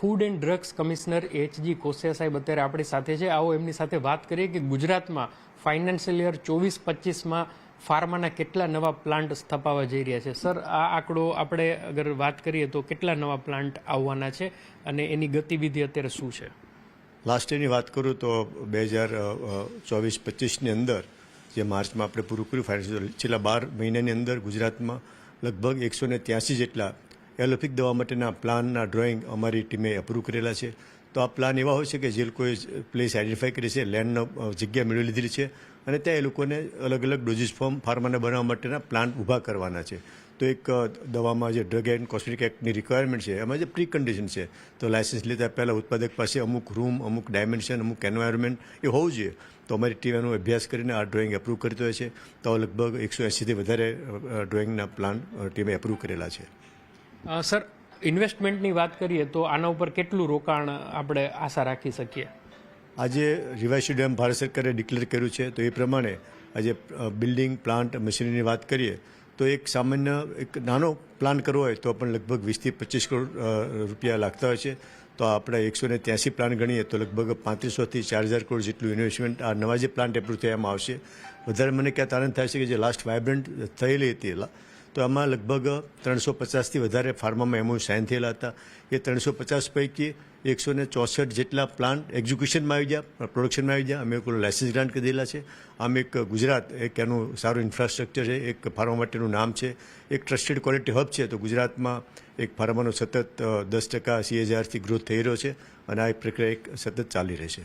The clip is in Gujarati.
Food and drugs commissioner HG Kosia સાહેબ અત્યારે આપણી સાથે છે. આવો એમની સાથે વાત કરીએ કે ગુજરાતમાં ફાઇનાન્શિયલ યર 24-25માં ફાર્માના કેટલા નવા પ્લાન્ટ સ્થાપવા જઈ રહ્યા છે. સર, આ આંકડો આપણે અગર વાત કરીએ તો કેટલા નવા પ્લાન્ટ આવવાના છે અને એની ગતિવિધિ અત્યારે શું છે? લાસ્ટ યરની વાત કરું તો 2024-25ની અંદર જે માર્ચમાં આપણે પૂરું કર્યું ફાઇનાન્શિયલ, છેલ્લા 12 મહિનાની અંદર ગુજરાતમાં લગભગ 183 જેટલા એલોપેથિક દવા માટેના પ્લાનના ડ્રોઈંગ અમારી ટીમે અપ્રૂવ કરેલા છે. તો આ પ્લાન એવા હોય છે કે જે લોકોએ પ્લેસ આઈડેન્ટિફાઈ કરી છે, લેન્ડનો જગ્યા મેળવી લીધેલી છે અને ત્યાં એ લોકોને અલગ અલગ ડોઝિસ ફોર્મ ફાર્માને બનાવવા માટેના પ્લાન્ટ ઊભા કરવાના છે. તો એક દવામાં જે ડ્રગ એન્ડ કોસ્મેટિક એક્ટની રિક્વાયરમેન્ટ છે એમાં જે પ્રી કન્ડિશન છે તો લાયસન્સ લેતા પહેલાં ઉત્પાદક પાસે અમુક રૂમ, અમુક ડાયમેન્શન, અમુક એન્વાયરમેન્ટ એ હોવું જોઈએ. તો અમારી ટીમ એનો અભ્યાસ કરીને આ ડ્રોઈંગ એપ્રૂવ કરતો હોય છે. તો લગભગ 180થી વધારે ડ્રોઈંગના પ્લાન ટીમે એપ્રૂવ કરેલા છે. સર, ઇન્વેસ્ટમેન્ટની વાત કરીએ તો આના ઉપર કેટલું રોકાણ આપણે આશા રાખી શકીએ? આજે રિવાઇઝ ડેમ ભારત સરકારે ડિક્લેર કર્યું છે તો એ પ્રમાણે આજે બિલ્ડિંગ, પ્લાન્ટ, મશીનરીની વાત કરીએ તો એક સામાન્ય એક નાનો પ્લાન કરવો હોય તો પણ લગભગ 20થી 25 કરોડ રૂપિયા લાગતા હોય છે. તો આપણે 183 પ્લાન ગણીએ તો લગભગ 3500થી 4000 કરોડ જેટલું ઇન્વેસ્ટમેન્ટ આ નવા જે પ્લાન્ટ એપ્રૂવ થયામાં આવશે. વધારે મને ક્યાં તારણ થાય છે કે જે લાસ્ટ વાઇબ્રન્ટ થયેલી હતી તો આમાં લગભગ 350થી વધારે ફાર્મામાં એમઓયુ સાઇન થયેલા હતા. એ 350 પૈકી 164 જેટલા પ્લાન્ટ એક્ઝિક્યુશનમાં આવી ગયા, પ્રોડક્શનમાં આવી ગયા. અમે કોઈ લાયસન્સ ગ્રાન્ટ કરી દીધેલા છે. આમ એક ગુજરાત એક એનું સારું ઇન્ફ્રાસ્ટ્રક્ચર છે, એક ફાર્મા માટેનું નામ છે, એક ટ્રસ્ટેડ ક્વોલિટી હબ છે. તો ગુજરાતમાં એક ફાર્માનો સતત 10% CAGRથી ગ્રોથ થઈ રહ્યો છે અને આ એક પ્રક્રિયા એક સતત ચાલી રહી છે.